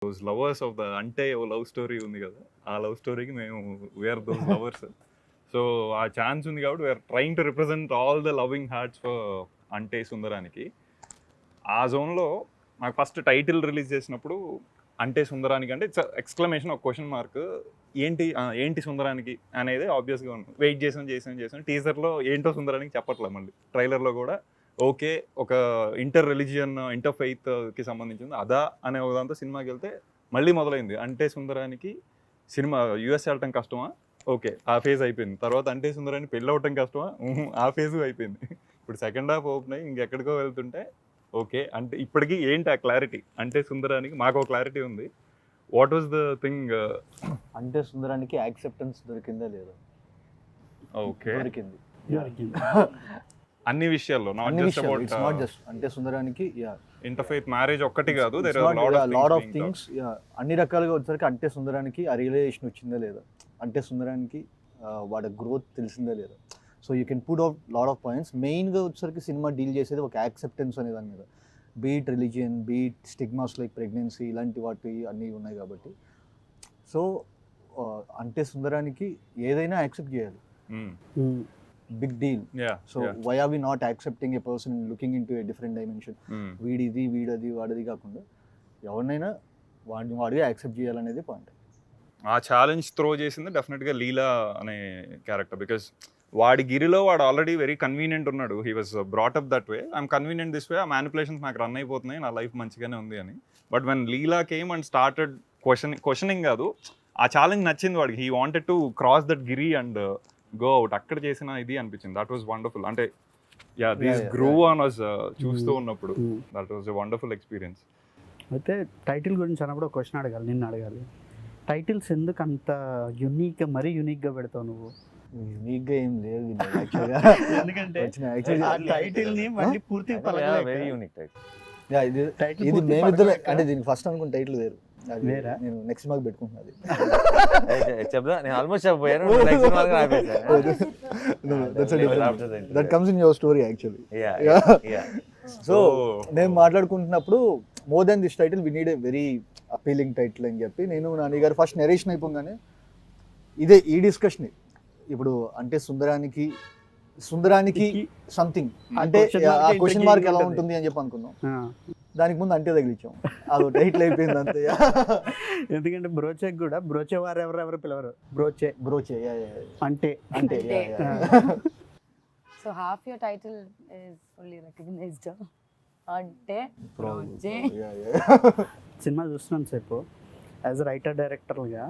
Those lovers of the అంటే ఓ love story ఉంది కదా, ఆ లవ్ స్టోరీకి మేము వీఆర్ దోస్ లవర్స్. సో ఆ ఛాన్స్ ఉంది కాబట్టి we are trying to represent all the loving hearts for Ante Sundaraniki. ఆ జోన్లో నాకు ఫస్ట్ టైటిల్ రిలీజ్ చేసినప్పుడు అంటే సుందరానికి అంటే ఇట్స్ ఎక్స్క్లమేషన్, ఒక క్వశ్చన్ మార్క్. ఏంటి సుందరానికి అనేది ఆబ్వియస్గా ఉంది. వెయిట్ చేసాం. టీజర్లో ఏంటో సుందరానికి చెప్పట్లేదు, మళ్ళీ ట్రైలర్లో కూడా ఓకే ఒక ఇంటర్ రిలీజియన్ ఇంటర్ ఫెయిత్కి సంబంధించింది అదా అనే ఒక దాంతో సినిమాకి వెళ్తే మళ్ళీ మొదలైంది. అంటే సుందరానికి సినిమా యూఎస్ వెళ్ళటం కష్టమా, ఓకే ఆ ఫేజ్ అయిపోయింది. తర్వాత అంటే సుందరానికి పెళ్ళి అవ్వటం కష్టమా, ఆ ఫేజ్ అయిపోయింది. ఇప్పుడు సెకండ్ హాఫ్ ఓపెన్ అయ్యి ఇంకెక్కడికో వెళ్తుంటే ఓకే అంటే ఇప్పటికీ ఏంటి ఆ క్లారిటీ. అంటే సుందరానికి మాకు ఒక క్లారిటీ ఉంది. What was the thing? అంటే సుందరానికి యాక్సెప్టెన్స్ దొరికిందా లేదా? ఓకే, దొరికింది అన్ని విషయాల్లో, నాట్ జస్ట్ అంటే సుందరానికి ఇంటర్ఫెయిత్ మ్యారేజ్ ఒక్కటి కాదు, లాట్ ఆఫ్ థింగ్స్. అన్ని రకాలుగా వచ్చేసరికి అంటే సుందరానికి ఆ రియలైజేషన్ వచ్చిందా లేదా, అంటే సుందరానికి వాడి గ్రోత్ తెలిసిందా లేదా. So you can put out lot of points. మెయిన్గా వచ్చేసరికి సినిమా డీల్ చేసేది ఒక యాక్సెప్టెన్స్ అనే దాని మీద. Beat religion, beat stigmas like pregnancy, ఇలాంటి వాటి అన్నీ ఉన్నాయి కాబట్టి. సో అంటే సుందరానికి ఏదైనా యాక్సెప్ట్ చేయాలి, big deal. So why are we not accepting a person looking into a different dimension? వీడిది వీడది వాడిది కాకుండా ఎవరినైనా వాడిగా యాక్సెప్ట్ చేయాలనేది పాయింట్. ఆ ఛాలెంజ్ త్రో చేసింది డెఫినెట్గా లీలా అనే క్యారెక్టర్. బికాస్ వాడి గిరిలో వాడు ఆల్రెడీ వెరీ కన్వీనియంట్ ఉన్నాడు. He was brought up that way, I'm convenient this way, ఆ మ్యానిపులేషన్స్ నాకు రన్ అయిపోతున్నాయి, నా లైఫ్ మంచిగానే ఉంది అని. But when Leela came and started questioning కాదు, ఆ ఛాలెంజ్ నచ్చింది వాడికి. He wanted to cross that Giri and go out. అక్కడ చేసిన ఇది అనిపించింది. That was wonderful. అంటే దిస్ గ్రూ ఆన్ అస్ చూస్తూ ఉన్నప్పుడు that was a wonderful experience. అయితే టైటిల్ గురించి అన్నప్పుడు ఒక క్వశ్చన్ అడగాలి, నిన్ను అడగాలి. టైటిల్స్ ఎందుకు అంత యూనిక్గా, మరీ యూనిక్గా పెడతావు నువ్వు? యూనిక్గా ఏం లేదు ఎందుకంటే టైటిల్ ని మళ్ళీ పూర్తిగా వెరీ యూనిక్ టైటిల్. ఇది మేమిద్దరు అంటే దీనికి ఫస్ట్ అనుకున్న టైటిల్ వేరు, నేను నెక్స్ట్ మాకు పెట్టుకుంటున్నది. చెప్తా, నేను ఆల్మోస్ట్ చెప్పాను. That comes in your story actually. So నేను మాట్లాడుకుంటున్నప్పుడు more than this title we need a very appealing title అని చెప్పి నేను నాని గారు ఫస్ట్ నెరేషన్ అయిపోగానే ఇదే ఈ డిస్కషన్. ఇప్పుడు అంటే సుందరానికి సంథింగ్ అంటే ఆ క్వశ్చన్ మార్క్ ఎలా ఉంటుంది అని చెప్పి అనుకున్నాం. దానికి ముందు అంటే తగిలిచ్చాం, అది టైటిల్ అయిపోయింది అంతే. ఎందుకంటే బ్రోచే కూడా బ్రోచే వారు ఎవరెవరు పిలవరు, బ్రోచే అంటే. So half your title is fully recognized. అంటే బ్రోచే. సినిమా చూస్తున్నాను సేపు యాజ్ రైటర్ డైరెక్టర్గా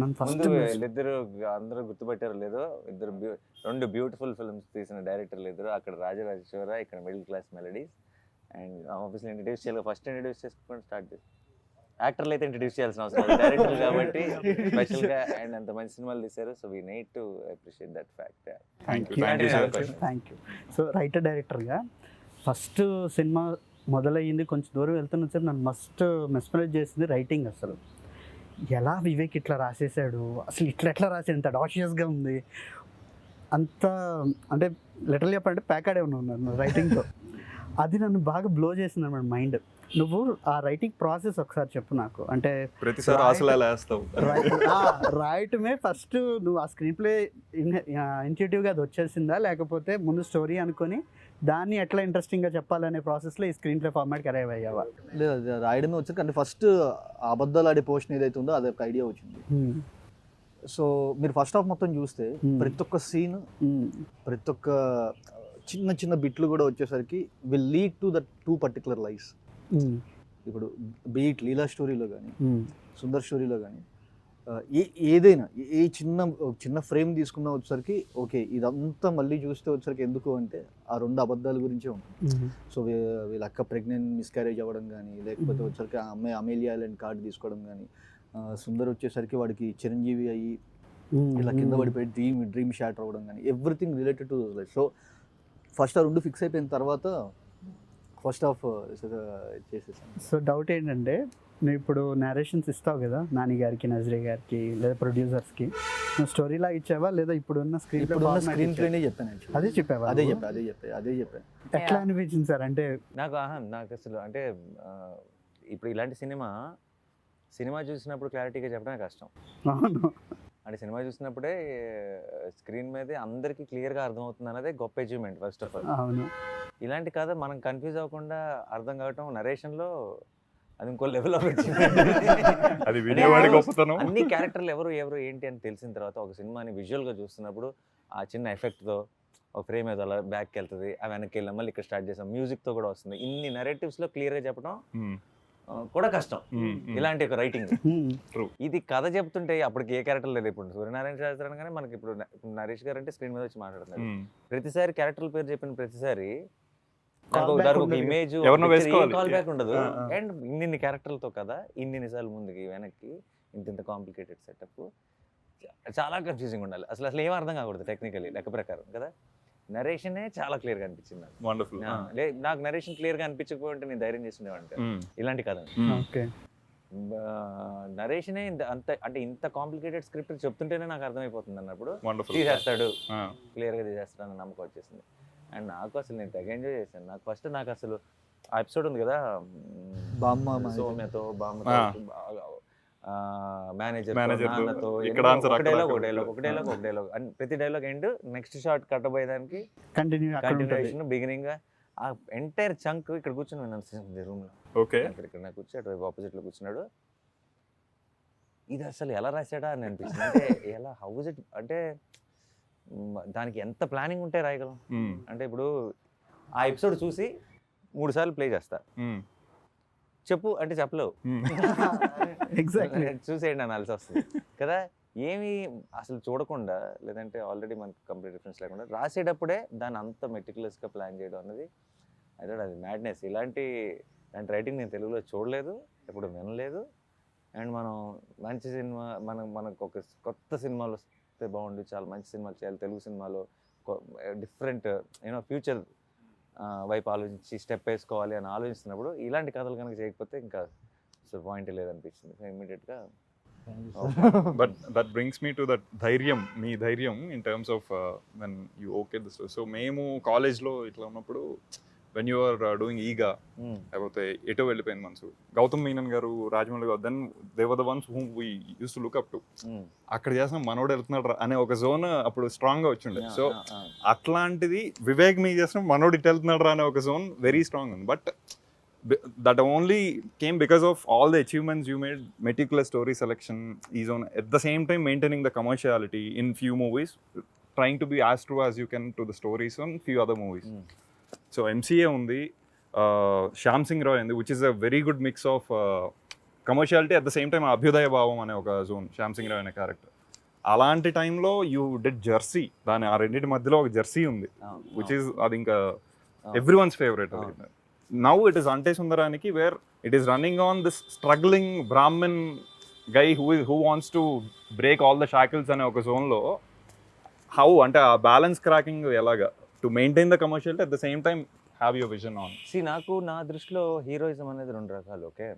నన్ను ఫస్ట్ వీళ్ళిద్దరు అందరూ గుర్తుపెట్టారు లేదో, రెండు బ్యూటిఫుల్ ఫిల్మ్స్ తీసిన డైరెక్టర్లు ఇద్దరు. అక్కడ రాజరాజేశ్వర, ఇక్కడ middle class melodies. And obviously introduce చేయాలి, ఫస్ట్ ఇంట్రడ్యూస్ చేసుకొని స్టార్ట్ చేసి. యాక్టర్లు అయితే ఇంట్రడ్యూస్ చేయాల్సిన అవసరం లేదు, డైరెక్టర్లు కాబట్టి స్పెషల్గా అండ్ అంత మంచి సినిమాలు తీశారు. So we need to appreciate that fact. Thank you. So writer డైరెక్టర్గా ఫస్ట్ సినిమా మొదలయ్యింది, కొంచెం దూరం వెళ్తున్న సార్ నన్ను మస్ట్ మెస్మరైజ్ చేసింది రైటింగ్. అసలు ఎలా వివేక్ ఇట్లా రాసేసాడు, అసలు ఎట్లా రాసాడు, ఇంత డాషియస్గా ఉంది, అంత అంటే లిటరల్ చెప్పాలంటే ప్యాకాడే ఉన్నాను రైటింగ్తో. అది నన్ను బాగా బ్లో చేసింది అన్నమాట మైండ్. నువ్వు ఆ రైటింగ్ ప్రాసెస్ ఒకసారి చెప్పు నాకు. అంటే రాయటమే ఫస్ట్ నువ్వు ఆ స్క్రీన్ ప్లే ఇన్స్టిట్యూట్గా అది వచ్చేసిందా, లేకపోతే ముందు స్టోరీ అనుకొని దాన్ని ఎట్లా ఇంట్రెస్టింగ్గా చెప్పాలనే ప్రాసెస్లో ఈ స్క్రీన్ ప్లే ఫార్మాట్కి అరైవ్ అయ్యావా? లేదు, రాయడమే వచ్చి అంటే ఫస్ట్ అబద్ధాలు ఆడే పోర్షన్ ఏదైతే ఉందో అది ఒక ఐడియా వచ్చింది. సో మీరు ఫస్ట్ హాఫ్ మొత్తం చూస్తే ప్రతి ఒక్క సీన్, ప్రతి ఒక్క చిన్న చిన్న బిట్లు కూడా వచ్చేసరికి will lead to that two particular lifes. ఇప్పుడు బీట్ లీలా స్టోరీలో కానీ సుందర్ స్టోరీలో కానీ ఏదైనా ఏ చిన్న ఫ్రేమ్ తీసుకున్నా వచ్చేసరికి ఓకే ఇదంతా మళ్ళీ చూస్తే వచ్చేసరికి ఎందుకు అంటే ఆ రెండు అబద్ధాల గురించే ఉంటుంది. సో వీళ్ళ అక్క ప్రెగ్నెంట్ మిస్క్యారేజ్ అవ్వడం కానీ, లేకపోతే వచ్చేసరికి ఆ అమ్మాయి అమేలియా ఐలాండ్ కార్డు తీసుకోవడం కానీ, సుందర్ వచ్చేసరికి వాడికి చిరంజీవి అయ్యి ఇలా కింద పడిపోయి డ్రీమ్ షాటర్ అవ్వడం కానీ, everything related to life. So first ఆ రెండు ఫిక్స్ అయిపోయిన తర్వాత ఫస్ట్ హాఫ్ చేసేసాను. సో డౌట్ ఏంటంటే నువ్వు ఇప్పుడు నేరేషన్స్ ఇస్తావు కదా నాని గారికి, నజరియా గారికి, లేదా ప్రొడ్యూసర్స్కి, నువ్వు స్టోరీలా ఇచ్చావా లేదా ఇప్పుడున్న స్క్రీన్ ప్లేనే చెప్పాను? అదే చెప్పావా? అదే చెప్పాను. ఎట్లా అనిపించింది సార్? అంటే నాకు అసలు అంటే ఇప్పుడు ఇలాంటి సినిమా సినిమా చూసినప్పుడు క్లారిటీగా చెప్పడమే కష్టం. అవును. అంటే సినిమా చూసినప్పుడే స్క్రీన్ మీదే అందరికీ క్లియర్గా అర్థమవుతుంది అన్నదే గొప్ప అచీవ్మెంట్ ఫస్ట్ ఆఫ్ ఆల్. అవును. ఇలాంటి కథ మనం కన్ఫ్యూజ్ అవ్వకుండా అర్థం కావటం నరేషన్లో అది ఇంకో లెవెల్ ఆఫ్ అచీవ్మెంట్. అది వినేవాడి గొప్పతనం. అన్ని క్యారెక్టర్లు ఎవరు ఏంటి అని తెలిసిన తర్వాత ఒక సినిమాని విజువల్గా చూస్తున్నప్పుడు ఆ చిన్న ఎఫెక్ట్తో ఒక ఫ్రేమ్ ఏదో అలా బ్యాక్కి వెళ్తుంది, ఆ వెనక్కి వెళ్ళాం, మళ్ళీ ఇక్కడ స్టార్ట్ చేసాం, మ్యూజిక్తో కూడా వస్తుంది. ఇన్ని నెరేటివ్స్లో క్లియర్గా చెప్పడం కూడా కష్టం ఇలాంటి ఒక రైటింగ్. ఇది కథ చెప్తుంటే అప్పటికి ఏ క్యారెక్టర్ లేదు. ఇప్పుడు సూర్యనారాయణ శాస్త్రి అనగానే మనకి ఇప్పుడు నరేష్ గారు అంటే స్క్రీన్ మీద వచ్చి మాట్లాడుతున్నారు. ప్రతిసారి క్యారెక్టర్ల పేరు చెప్పిన ప్రతిసారి ఇమేజ్ కాల్ బ్యాక్ ఉండదు. అండ్ ఇన్ని క్యారెక్టర్లతో కదా, ఇన్ని సార్లు ముందుకి వెనక్కి ఇంత కాంప్లికేటెడ్ సెటప్, చాలా కన్ఫ్యూజింగ్ ఉండాలి. అసలు ఏం అర్థం కాకూడదు టెక్నికలీ లెక్క ప్రకారం కదా. నరేషనే చాలా క్లియర్గా అనిపించింది నాకు. వండర్ఫుల్. నాకు నరేషన్ క్లియర్గా అనిపించకపోతే నేను ధైర్యం చేస్తుండేవాడిని ఇలాంటి కథ. నరేషనే అంత అంటే ఇంత కాంప్లికేటెడ్ స్క్రిప్ట్ చెప్తుంటేనే నాకు అర్థమైపోతుంది అన్నప్పుడు తీసేస్తాడు, క్లియర్గా తీసేస్తాడు అన్న నమ్మకం వచ్చేసింది. అండ్ నాకు అసలు నేను తెగ ఎంజాయ్ చేశాను. నాకు ఫస్ట్ అసలు ఆ ఎపిసోడ్ ఉంది కదా సౌమ్యతో, బామ్మతో, మేనేజర్, నాన్నతో, ఒక డైలాగ్ అండ్ ప్రతి డైలాగ్ ఎండ్ నెక్స్ట్ షాట్ కట్టబోయేదానికి కంటిన్యూషన్ బిగినింగ్ ఆ ఎంటైర్ చంక్ ఇక్కడ కూర్చొని విన్నాను రూమ్ లో. ఇక్కడ నాకు కూర్చో అటు ఆపోజిట్ లో కూర్చున్నాడు. ఇది అసలు ఎలా రాశాడా అని అనిపించింది. అంటే ఎలా హౌజ్ ఇట్ అంటే దానికి ఎంత ప్లానింగ్ ఉంటే రాయగలం. అంటే ఇప్పుడు ఆ ఎపిసోడ్ చూసి 3 సార్లు ప్లే చేస్తా, చెప్పు అంటే చెప్పలేవు, ఎగ్జాక్ట్లీ చూసేయండి అనాల్సి వస్తుంది కదా. ఏమి అసలు చూడకుండా, లేదంటే ఆల్రెడీ మనకి కంప్లీట్ రిఫరెన్స్ లేకుండా రాసేటప్పుడే దాన్ని అంత మెటిక్యులస్గా ప్లాన్ చేయడం అన్నది అదే అది మ్యాడ్నెస్. ఇలాంటి రైటింగ్ నేను తెలుగులో చూడలేదు, ఎప్పుడు వినలేదు. అండ్ మనం మంచి సినిమా మనకు ఒక కొత్త సినిమాలు వస్తే బాగుండు, చాలా మంచి సినిమాలు చేయాలి తెలుగు సినిమాలో, డిఫరెంట్ ఫ్యూచర్ వైపు ఆలోచించి స్టెప్ వేసుకోవాలి అని ఆలోచిస్తున్నప్పుడు ఇలాంటి కథలు కనుక చేయకపోతే ఇంకా అసలు పాయింట్ లేదనిపించింది ఇమ్మీడియట్గా. But that brings me to that ధైర్యం, మీ ధైర్యం in terms of when you okay this. So మేము కాలేజ్లో ఇట్లా ఉన్నప్పుడు వెన్ యూ ఆర్ డూయింగ్ ఈగా లేకపోతే ఎటో వెళ్ళిపోయింది మనసు, గౌతమ్ మీనన్ గారు, రాజమౌళి గారు, then they were the ones whom we used to look up to. అక్కడ చేసిన మనోడు వెళ్తున్నాడు అనే ఒక జోన్ అప్పుడు స్ట్రాంగ్ గా వచ్చిండే. సో అట్లాంటిది వివేక్ మీ చేసిన మనోడు ఇటు వెళ్తున్నాడు అనే ఒక జోన్ వెరీ స్ట్రాంగ్ ఉంది. But that only came because of all the achievements you made, meticulous story selection, is on at the same time maintaining the commerciality in few movies, trying to be as true as you can to the stories on few other movies. So MCA undi, Shyam Singh Roy undi, which is a very good mix of commerciality at the same time abhyudaya bhavam ane oka zone. Shyam Singh Roy ane character అలాంటి టైంలో you did Jersey, దాని ఆ రెండింటి మధ్యలో ఒక Jersey ఉంది which is అది ఇంకా ఎవ్రీవన్స్ ఫేవరెట్. అది now it is Ante Sundaraniki, where it is running on this struggling Brahmin guy who wants to break all the shackles ane oka zone lo how ante a balance cracking elaga to maintain the commerciality at the same time have your vision on. See, నాకు నా దృష్టిలో heroism అనేది 2 రకాలు. Okay,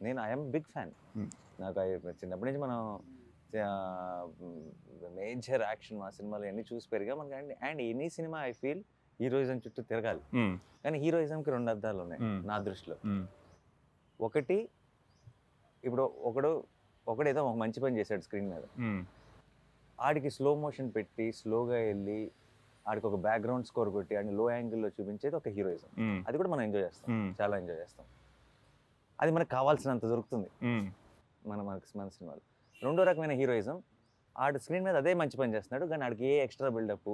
నేను I'm big fan. నాకు చిన్నప్పటి నుంచి మనం మేజర్ యాక్షన్ మా సినిమాలు అన్నీ చూసి పెరిగా మనకి. And any cinema I feel heroism చుట్టూ తిరగాలి. కానీ హీరోయిజంకి 2 అర్థాలు ఉన్నాయి నా దృష్టిలో. ఒకటి, ఇప్పుడు ఒకడేదో ఒక మంచి పని చేశాడు స్క్రీన్ మీద, ఆడికి స్లో మోషన్ పెట్టి స్లోగా వెళ్ళి ఆడికి ఒక బ్యాక్గ్రౌండ్ స్కోర్ కొట్టి ఆడిని లో యాంగిల్లో చూపించేది ఒక హీరోయిజం. అది కూడా మనం ఎంజాయ్ చేస్తాం, చాలా ఎంజాయ్ చేస్తాం. అది మనకు కావాల్సినంత దొరుకుతుంది మన సినిమాలు. రెండో రకమైన హీరోయిజం, ఆడు స్క్రీన్ మీద అదే మంచి పని చేస్తున్నాడు కానీ ఆడికి ఏ ఎక్స్ట్రా బిల్డప్,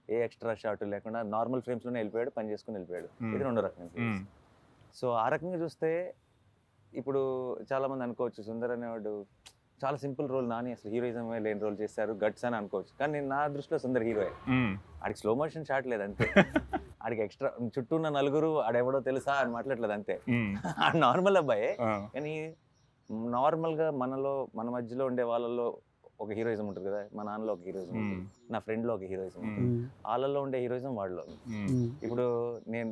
ఏ ఎక్స్ట్రా షాట్ లేకుండా నార్మల్ ఫ్రేమ్స్లోనే వెళ్ళిపోయాడు, పని చేసుకుని వెళ్ళిపోయాడు. ఇది 2 రకమైన. సో ఆ రకంగా చూస్తే ఇప్పుడు చాలామంది అనుకోవచ్చు సుందర్ అనేవాడు చాలా సింపుల్ రోల్, నాని అసలు హీరోయిజమే లేని రోల్ చేశారు, గట్స్ అని అనుకోవచ్చు. కానీ నేను నా దృష్టిలో సుందర్ హీరోయే. ఆడికి స్లో మోషన్ షాట్ లేదు అంతే, ఆడికి ఎక్స్ట్రా చుట్టూ ఉన్న నలుగురు ఆడెవడో తెలుసా అని మాట్లాడలేదు అంతే. ఆడు నార్మల్ అబ్బాయే, కానీ నార్మల్గా మన మధ్యలో ఉండే వాళ్ళలో ఒక హీరోయిజం ఉంటుంది కదా. మా నాన్నలో ఒక హీరోయిజం ఉంటుంది, నా ఫ్రెండ్లో ఒక హీరోయిజం ఉంటుంది, వాళ్ళల్లో ఉండే హీరోయిజం వాళ్ళలో. ఇప్పుడు నేను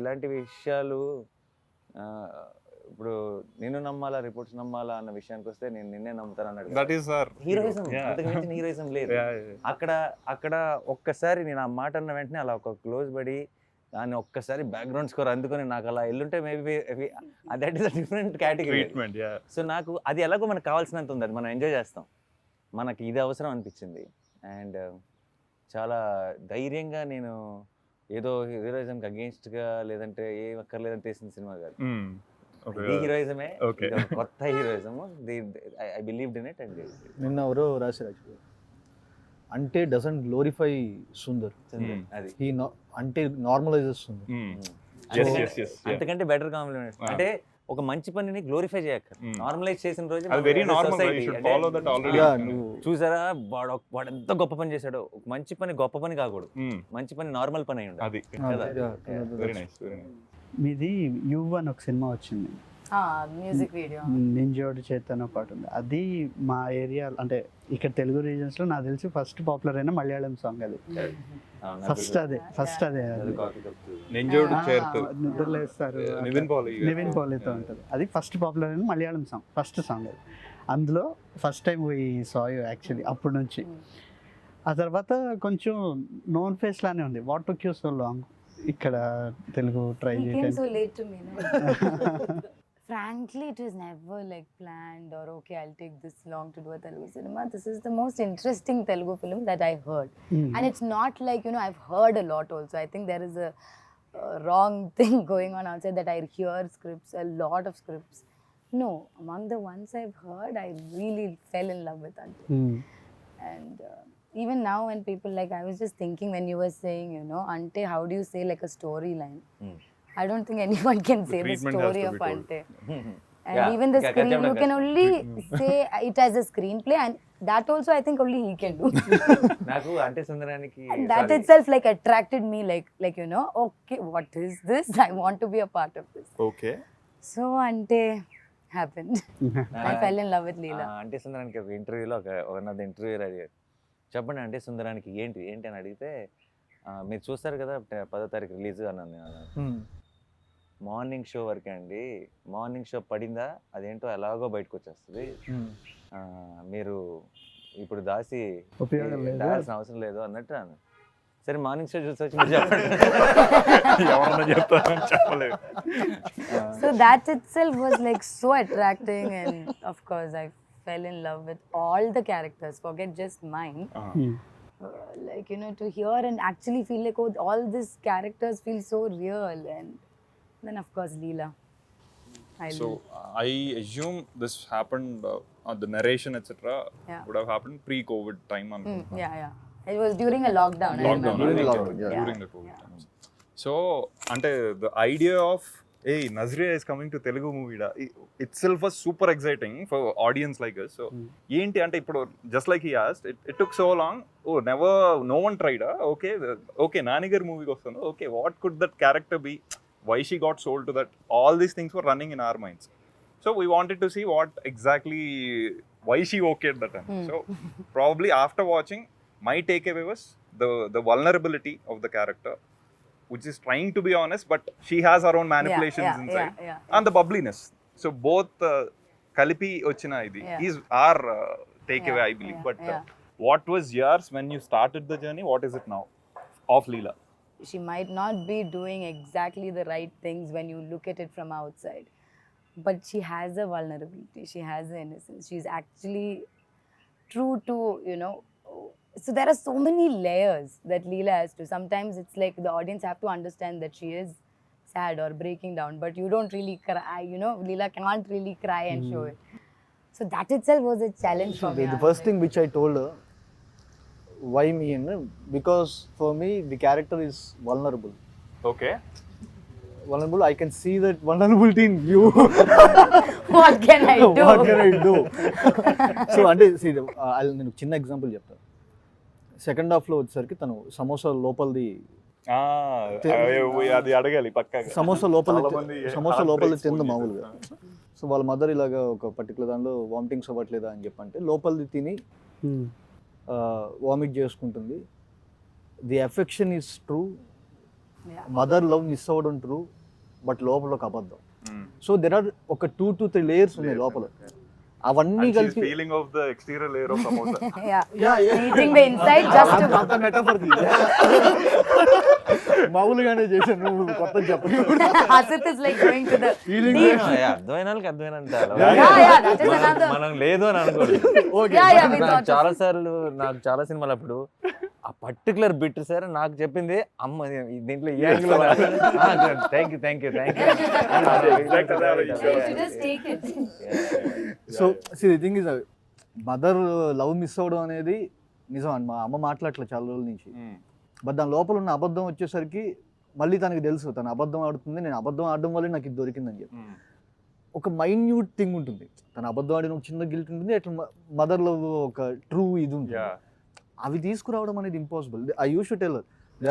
ఇలాంటి విషయాలు ఇప్పుడు నిన్ను నమ్మాలా రిపోర్ట్స్ నమ్మాలా అన్న విషయానికి వస్తే నేను నిన్నే నమ్ముతాను అన్నాడు. హీరోయిజం, అంతకు మించిన హీరోయిజం లేదు అక్కడ. ఒక్కసారి నేను ఆ మాట అన్న వెంటనే అలా ఒక క్లోజ్ పడి దాన్ని ఒక్కసారి బ్యాక్గ్రౌండ్ స్కోర్ అందుకొని నాకు అలా ఎల్లుంటే maybe that is a different category. Treatment. So నాకు అది ఎలాగో మనకు కావాల్సినంత ఉంది, అది మనం ఎంజాయ్ చేస్తాం, మనకి ఇది అవసరం అనిపించింది. అండ్ చాలా ధైర్యంగా నేను ఏదో హీరోయిజంకి అగేన్స్ట్గా లేదంటే ఏం అక్కర్లేదని తీసిన సినిమా కాదు, ఈ హీరోయిజమే కొత్త heroism. I believed in it. And నిన్న ఎవరో రాశారు అంటే డజంట్ గ్లోరిఫై సుందర్, అది అంటే నార్మలైజెస్ సుందర్. అంతకంటే బెటర్ కాంప్లిమెంట్. అంటే ఒక మంచి పనిని గ్లోరిఫై చేయక నార్మలైజ్ చేసిన రోజు చూసారా వాడు ఎంత గొప్ప పని చేశాడో. ఒక మంచి పని గొప్ప పని కాకూడదు, మంచి పని నార్మల్ పని అయి ఉండాలి. మీది యు అని ఒక సినిమా వచ్చింది, మ్యూజిక్ వీడియో నింజోడు చేతన పాట ఉంది. అది మా ఏరియా అంటే ఇక్కడ తెలుగు రీజన్స్ లో నాకు తెలిసి ఫస్ట్ పాపులర్ అయిన మలయాళం సాంగ్ అది. ఫస్ట్ అదే నిద్రలేస్తారు నివిన్ పాలీతో ఉంటుంది. అది ఫస్ట్ పాపులర్ అయిన మలయాళం సాంగ్, ఫస్ట్ సాంగ్ అది. అందులో ఫస్ట్ టైం ఈ సాయ్ యాక్చువల్లీ అప్పటి నుంచి. ఆ తర్వాత కొంచెం నోన్ ఫేస్ లానే ఉంది. What took you so long ఇక్కడ తెలుగు ట్రై చేయడం? Frankly, it was never like planned or okay, I'll take this long to do a Telugu cinema. This is the most interesting Telugu film that I heard. And it's not like, I've heard a lot also. I think there is a wrong thing going on outside that I hear scripts, a lot of scripts. No, among the ones I've heard, I really fell in love with Ante. And even now when people I was just thinking when you were saying, Ante, how do you say like a storyline? I don't think anyone can say the story of Ante. And even the screen, you can only say it as a screenplay, and that also I think only he can do. Naku Ante Sundaraniki. That itself attracted me, okay, what is this? I want to be a part of this. Okay. So Ante happened. I fell in love with Leela. Ante Sundaraniki ఒక ఇంటర్వ్యూలో ఒక interview అడిగారు, చెప్పండి Ante Sundaraniki ఏంటి అని అడిగితే, మీరు చూస్తారు కదా 10వ తారీఖు రిలీజ్ అన్నాను. మార్నింగ్ షో వరకే అండి, మార్నింగ్ షో పడిందా అదేంటో ఎలాగో బయటకు వచ్చేస్తుంది, మీరు ఇప్పుడు దాల్సిన అవసరం లేదు అన్నట్టు అన్న. సరే మార్నింగ్ షో చూసి వచ్చి చెప్పలేదు. So that itself was so attracting, and of course I fell in love with all the characters, forget just mine. To hear and actually feel all these characters feel so real. And then of course Leela. I assume this happened the narration etc. would have happened pre-COVID time. Yeah. It was during a lockdown. During the COVID times. So ante the idea of Nazriya is coming to Telugu movie itself was super exciting for audience like us. So enti ante ippudu just like he asked, it took so long. No one tried. Okay Nani gar movie ki vastanu. Okay, what could that character be? Why she got sold to that? All these things were running in our minds. So we wanted to see what exactly, why she okayed that time. So probably after watching, my takeaway was the vulnerability of the character, which is trying to be honest, but she has her own manipulations inside. And the bubbliness. So both Kalipi ochina idi is our takeaway, I believe. But what was yours when you started the journey? What is it now of Leela? She might not be doing exactly the right things when you look at it from outside, but she has a vulnerability, she has an innocence, she's actually true to, so there are so many layers that Leela has to. Sometimes it's the audience have to understand that she is sad or breaking down, but you don't really cry, Leela can't really cry and show it. So that itself was a challenge for me. The first thing which I told her, why me? Because for me the character is vulnerable. Okay. Vulnerable, I can see that vulnerability in you. What can I do? What can I do? So అంటే see, నేను చిన్న example చెప్తా. Second half లో వచ్చేసరికి తను సమోసా లోపలిది అది అడగాలి పక్కాగా. సమోసా లోపలిది తింది మామూలుగా. సో వాళ్ళ మదర్ ఇలాగా ఒక పర్టికులర్ దానిలో వామిటింగ్స్ అవ్వట్లేదా అని చెప్పంటే లోపలిది తిని వామిట్ చేసుకుంటుంది. The affection is true, mother love miss అవ్వడం ట్రూ, బట్ లోపల ఒక అబద్ధం. సో దెర్ ఆర్ ఒక 2 to 3 లేయర్స్ ఉన్నాయి లోపల. అవన్నీ కలిపి feeling of the exterior layer of samosa. Eating the inside just to. అంత metaphor మామూలుగానే చేశాను, నువ్వు కొత్త చెప్పు. Asit is like going to the deep. అర్థమైన వాళ్ళకి అర్థమైనంత That is another. మనం లేదు అని అనుకోండి. We thought. చాలా సార్లు నాకు చాలా సినిమాలు అప్పుడు ఆ పర్టికులర్ బిట్ సార్ నాకు చెప్పింది అమ్మ దీంట్లో ఈ angle thank you Just take it. So the thing is mother love miss అవ్వడం అనేది నిజం అండి. మా అమ్మ మాట్లాడట్లేదు చాలా రోజుల నుంచి. బట్ దాని లోపల ఉన్న అబద్ధం వచ్చేసరికి మళ్ళీ తనకి తెలుసు తను అబద్ధం ఆడుతుంది, నేను అబద్ధం ఆడడం వల్లే నాకు ఇది దొరికిందని చెప్పి. ఒక మైన్యూట్ థింగ్ ఉంటుంది, తను అబద్ధం ఆడిన ఒక చిన్న గిల్ట్ ఉంటుంది, అట్లా మదర్ లవ్ ఒక ట్రూ ఇది ఉంటుంది. అవి తీసుకురావడం అనేది impossible. I use to tell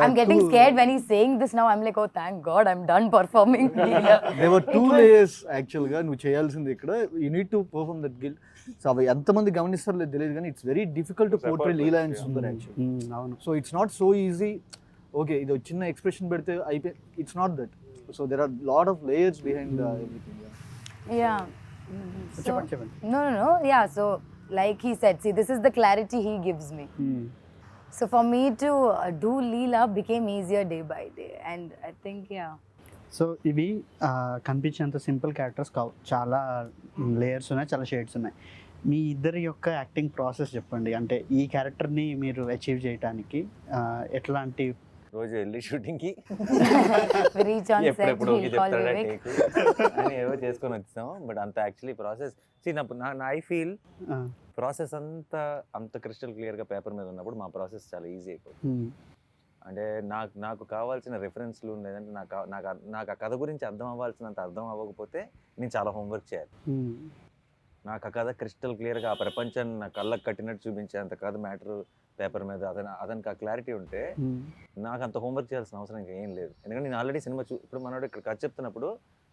I'm getting scared when he's saying this now. I'm like, oh, thank God, I'm done performing. There were 2 layers యాక్చువల్గా నువ్వు చేయాల్సింది ఇక్కడ. You need to perform that guilt. So అవి ఎంతమంది గమనిస్తారో లేదు తెలియదు కానీ it's very difficult to portray Leela and Sundar actually. అవును. So it's not so easy. Okay ఇది ఒక చిన్న ఎక్స్ప్రెషన్ పెడితే అయిపోయి, it's not that. So there are lot of layers behind everything. Yeah. చెప్పండి. No. Yeah, so like he said, see, this is the clarity he gives me. So for me to do Leela became easier day by day, and I think so ఇవి కనిపించేంత simple characters కావు, చాలా layers ఉన్నాయి, చాలా shades ఉన్నాయి. మీ ఇద్దరి యొక్క acting process చెప్పండి. అంటే ఈ క్యారెక్టర్ని మీరు అచీవ్ చేయడానికి ఎట్లాంటి రోజు వెళ్ళి షూటింగ్కి reach on set, ఎప్పుడెప్పుడు he'll call చెప్తాడా Vivek. టేక్ అని ఏవో చేసుకొని వచ్చాం. బట్ అంత actually process I feel process అంత క్రిస్టల్ క్లియర్గా పేపర్ మీద ఉన్నప్పుడు మా ప్రాసెస్ చాలా ఈజీ అయిపోతుంది. అంటే నాకు కావాల్సిన రెఫరెన్స్లు లేదంటే నాకు ఆ కథ గురించి అర్థం అవ్వాల్సినంత అర్థం అవ్వకపోతే నేను చాలా హోంవర్క్ చేయాలి. నాకు ఆ కథ క్రిస్టల్ క్లియర్గా ఆ ప్రపంచాన్ని నా కళ్ళకు కట్టినట్టు చూపించే అంత కథ మ్యాటర్ పేపర్ మీద అతనికి ఆ క్లారిటీ ఉంటే నాకు అంత హోంవర్క్ చేయాల్సిన అవసరం ఇంకా ఏం లేదు. ఎందుకంటే నేను ఆల్రెడీ సినిమా ఇప్పుడు మనోడు ఇక్కడ కథ చెప్తున్నప్పుడు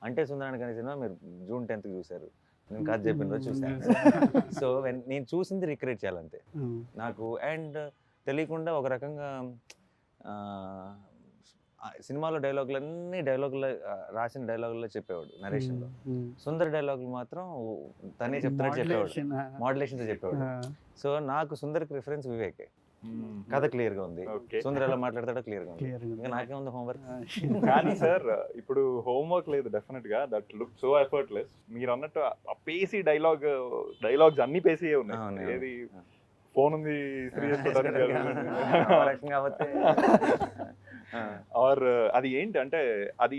అంటే సుందరానికి అనే సినిమా మీరు June 10th చూశారు, నేను కథ చెప్పిన రోజు చూశాను. సో నేను చూసింది రిక్రియేట్ చేయాలంతే నాకు. అండ్ తెలియకుండా ఒక రకంగా సినిమాలో డైలాగులన్నీ రాసిన డైలాగుల్లో చెప్పేవాడు నరేషన్లో. సుందర్ డైలాగులు మాత్రం తనే చెప్తున్నట్టు చెప్పేవాడు, మోడ్యులేషన్తో చెప్పేవాడు. సో నాకు సుందర్కి రిఫరెన్స్ వివేకే. కథ క్లియర్ గా ఉంది, సుందర్ ఎలా మాట్లాడతాడో క్లియర్ గా ఉంది. ఇంకా నాకే ఉంది హోంవర్క్. కానీ సార్ ఇప్పుడు హోంవర్క్ లేదు డెఫినెట్ గా. That look so effortless. మీరు అన్నట్టు ఆ పేసీ డైలాగ్స్ అన్ని పేసీ ఉన్నాయి. ఏది ఫోన్ ఉంది ఆర్ అది ఏంటి అంటే అది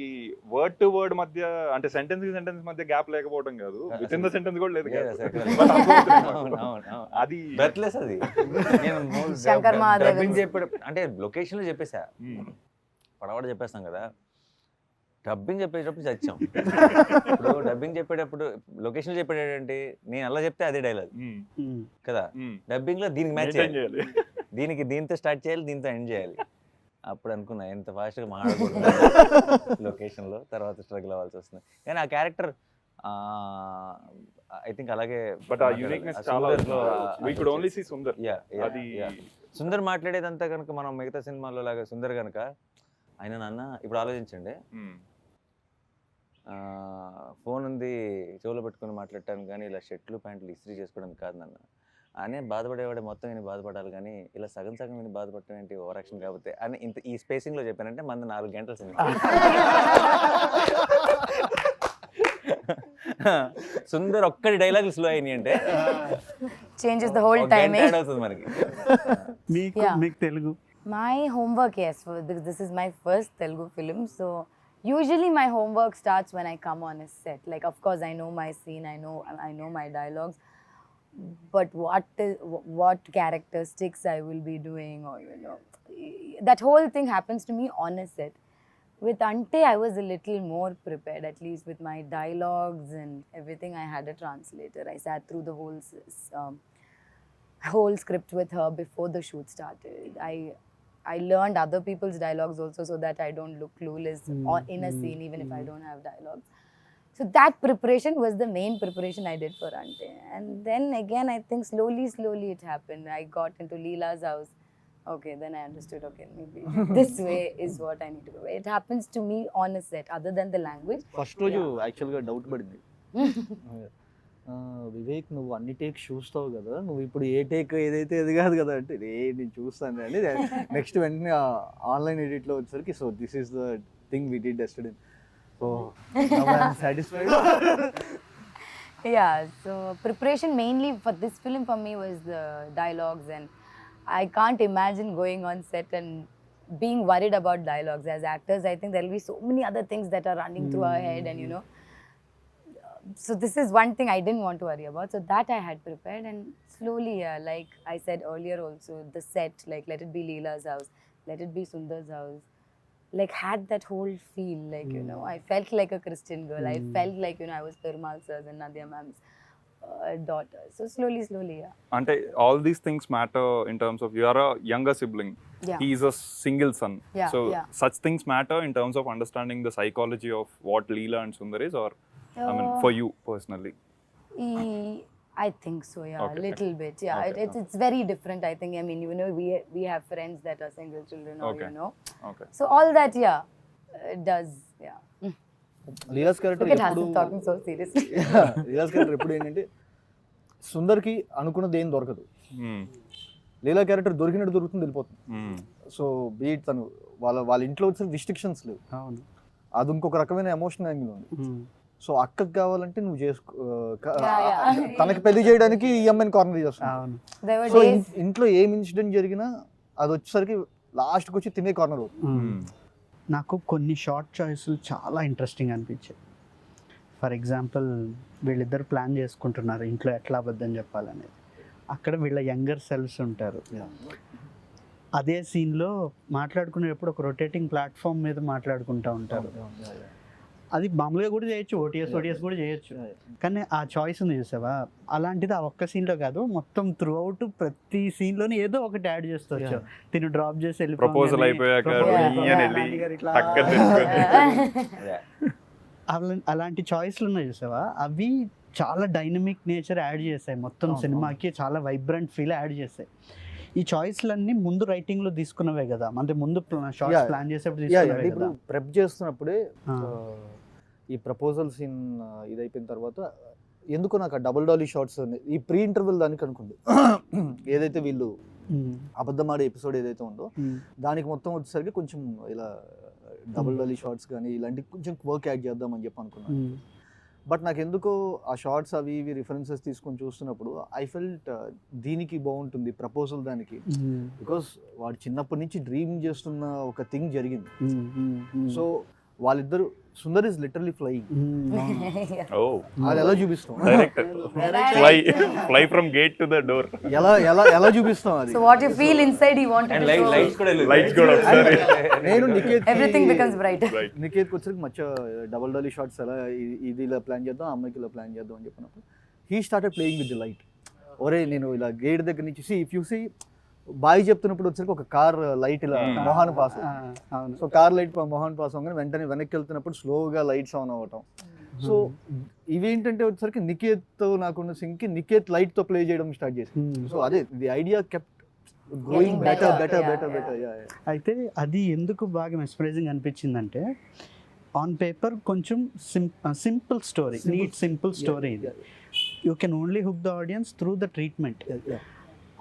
వర్డ్ టు వర్డ్ మధ్య అంటే సెంటెన్స్ కి సెంటెన్స్ మధ్య గ్యాప్ లేకపోవడం కాదు, విత్ ఇన్ ద సెంటెన్స్ కూడా లేదు. అది బ్రెత్లెస్. అది నేను డబ్బింగ్ చెప్పేటప్పుడు అంటే లొకేషన్ లో చెప్పేసా, పడవడ చెప్పేస్తాం కదా. డబ్బింగ్ చెప్పేటప్పుడు చచ్చాం. ఇప్పుడు డబ్బింగ్ చెప్పేటప్పుడు లొకేషన్ చెప్పేటంటే నేను అలా చెప్తే అదే డైలాగ్ కదా. డబ్బింగ్ లో దీనికి మ్యాచ్ చేయాలి, దీనికి దీంతో స్టార్ట్ చేయాలి, దీంతో ఎండ్ చేయాలి. అప్పుడు అనుకున్నా ఎంత ఫాస్ట్గా మాట్లాడకూడదు లొకేషన్లో, తర్వాత స్ట్రగుల్ అవ్వాల్సి వస్తుంది. కానీ ఆ క్యారెక్టర్ ఐ థింక్ అలాగే. బట్ ఆ యూనిక్నెస్ చాలా we could only see Sundar. అది సుందర్ మాట్లాడేదంతా కనుక మనం మిగతా సినిమాల్లో లాగా సుందర్ కనుక ఆయన నాన్న ఇప్పుడు ఆలోచించండి, ఫోన్ ఉంది చెవులో పెట్టుకుని మాట్లాడటానికి కానీ ఇలా షర్ట్లు ప్యాంట్లు ఇస్త్రీ చేసుకోవడానికి కాదు నాన్న అనే బాధపడేవాడే మొత్తం విని బాధపడాలి, కానీ ఇలా సగం సగం విని బాధపడటం ఏంటి ఓవరాక్షన్ కాకపోతే అని ఇంత ఈ స్పేసింగ్లో చెప్పానంటే మంది 4 గంటల సినిమా. సుందర్ ఒక్కడి డైలాగ్ స్లో అయినాయి అంటే changes the whole timing. అవుతుంది మనకి. మీకు Telugu My homework, yes, this is my first Telugu film, so usually my homework starts when I come on a set. Like, of course I know my scene, I know my dialogues, but what characteristics I will be doing, or that whole thing happens to me on a set. With Ante I was a little more prepared, at least with my dialogues and everything. I had a translator. I sat through the whole script with her before the shoot started. I learned other people's dialogues also, so that I don't look clueless in a scene, even if I don't have dialogues. So that preparation was the main preparation I did for Ante. And then again, I think slowly it happened. I got into Leela's house. Okay, then I understood, okay, maybe this way is what I need to do. It happens to me on a set, other than the language. First రోజు యాక్చువల్గా doubt పడింది. వివేక్ నువ్వు అన్ని takes చూస్తావు కదా, నువ్వు ఇప్పుడు ఏ take ఏదైతే అది కాదు కదా అంటే నేను చూస్తాను అని నెక్స్ట్ వెంటనే ఆన్లైన్ ఎడిట్లో వచ్చేసరికి so this is the thing we did yesterday. So satisfied. Yeah, so preparation mainly for this film for me was the dialogues, and I can't imagine going on set and being worried about dialogues. As actors, I think there'll be so many other things that are running through our head, and you know, so this is one thing I didn't want to worry about, so that I had prepared. And slowly, like I said earlier also, the set, like let it be Leela's house, let it be Sundar's house, like had that whole feel, like you know, I felt like a Christian girl. I felt like, you know, I was Perumal sir's and Nadia ma'am's daughter. So slowly, yeah. Ante all these things matter in terms of you are a younger sibling. Yeah. He is a single son. Yeah, So yeah. such things matter in terms of understanding the psychology of what Leela and Sundar is, or I mean for you personally. I think so, yeah, Okay. little bit, yeah. Okay. It's very different, I think. I mean, you know, we have friends that are single children, or Okay. you know, Okay. so all that, yeah, it does, yeah. Leela's character Look at ఎప్పుడు Hassan talking so seriously. Leela's character ఎప్పుడు ఏంటంటే సుందర్కి అనుకున్నది ఏం దొరకదు, Hmm. లీలా character దొరికినట్టు దొరుకుతుంది వెళ్ళిపోతుంది. Hmm. So beat తను వాళ్ళ ఇంట్లో వచ్చే రిస్ట్రిక్షన్స్ లేవు, అవును. అది ఇంకొక రకమైన ఎమోషన్ యాంగిల్ ఉంది. సో అక్కకి కావాలంటే నువ్వు చేసుకో Yeah. తనకి పెళ్లి చేయడానికి ఈ అమ్మాయిని కార్నర్ చేస్తాను. అవును. There were సో days, ఇంట్లో ఏం ఇన్సిడెంట్ జరిగినా అది వచ్చేసరికి లాస్ట్కి వచ్చి తినే కార్నర్ అవుతుంది. నాకు కొన్ని షార్ట్ చాయిస్లు చాలా ఇంట్రెస్టింగ్ అనిపించాయి. ఫర్ ఎగ్జాంపుల్ వీళ్ళిద్దరు ప్లాన్ చేసుకుంటున్నారు ఇంట్లో ఎట్లా అబద్ధం చెప్పాలనేది, అక్కడ వీళ్ళ యంగర్ సెల్ఫ్స్ ఉంటారు. అదే సీన్లో మాట్లాడుకునేటప్పుడు ఒక రొటేటింగ్ ప్లాట్ఫామ్ మీద మాట్లాడుకుంటూ ఉంటారు. అది మామూలుగా కూడా చేయొచ్చు, ఓటీఎస్ కూడా చేయొచ్చు, కానీ ఆ చాయిస్ ఉంది చూసావా, అలాంటిది ఆ ఒక్క సీన్లో కాదు, మొత్తం త్రూ అవుట్ ప్రతి సీన్లోనే ఏదో ఒకటి యాడ్ చేస్తవచ్చు. తిను డ్రాప్ చేసి ప్రపోజల్ అయిపోయాక అలాంటి చాయిస్లు ఉన్నాయి చూసావా, అవి చాలా డైనమిక్ నేచర్ యాడ్ చేస్తాయి, మొత్తం సినిమాకి చాలా వైబ్రెంట్ ఫీల్ యాడ్ చేస్తాయి. ఈ చాయిస్లన్నీ ముందు రైటింగ్లో తీసుకున్నవే కదా, అంటే ముందు షార్ట్స్ ప్లాన్ చేసేప్పుడు తీసుకున్నవే ఇప్పుడు కదా. ప్రెప్ చేస్తున్నప్పుడే ఈ ప్రపోజల్ సీన్ ఇదైపోయిన తర్వాత ఎందుకో నాకు ఆ డబుల్ డాలీ షార్ట్స్ ఈ ప్రీ ఇంటర్వెల్ దానికి అనుకోండి, ఏదైతే వీళ్ళు అబద్ధమాడే ఎపిసోడ్ ఏదైతే ఉందో దానికి మొత్తం వచ్చేసరికి కొంచెం ఇలా డబుల్ డాలీ షార్ట్స్ కానీ ఇలాంటి కొంచెం వర్క్ యాడ్ చేద్దామని చెప్పి అనుకున్నాను. బట్ నాకు ఎందుకో ఆ షార్ట్స్ అవి ఇవి రిఫరెన్సెస్ తీసుకొని చూస్తున్నప్పుడు ఐ ఫెల్ట్ దీనికి బాగుంటుంది ప్రపోజల్ దానికి, బికాస్ వాడు చిన్నప్పటి నుంచి డ్రీమ్ చేస్తున్న ఒక థింగ్ జరిగింది. సో వాళ్ళిద్దరు Sundar is literally flying, Oh. అది ఎలా చూపిస్తాం, Director. Fly from gate to the door. ఎలా ఎలా ఎలా చూపిస్తాం అది. so what you feel inside, you wanted And to show. lights కూడా Lights కూడా ఒకసారి. నేను Niket Everything becomes brighter. Right. నికేత్కి వచ్చరికి మచ్చ డబల్ డాలీ షార్ట్స్ ఎలా ఇది ఇలా ప్లాన్ చేద్దాం, ఆ అమ్మాయికి ఇలా ప్లాన్ చేద్దాం అని చెప్పినప్పుడు he started playing with the light. ఒరే నేను ఇలా గేట్ దగ్గర నుంచి ఇఫ్ యూ సీ బాయ్ చెప్తున్నప్పుడు వచ్చరికి ఒక కార్ లైట్ ఇలా మొహాన్ పాస్, సో కార్ లైట్ మొహాన్ పాస్ అవ్వగానే వెంటనే వెనక్కి వెళ్తున్నప్పుడు స్లోగా లైట్స్ ఆన్ అవ్వటం. సో ఇవేంటంటే వచ్చేసరికి నికేత్ నాకున్న సింగ్కి నికేత్ లైట్తో ప్లే చేయడం స్టార్ట్ చేసి, సో అదే the idea kept growing better better better better. అయితే అది ఎందుకు బాగా మెస్పరైజింగ్ అనిపించిందంటే, ఆన్ పేపర్ కొంచెం simple story, neat simple story ఇది. You can only hook the audience through the treatment.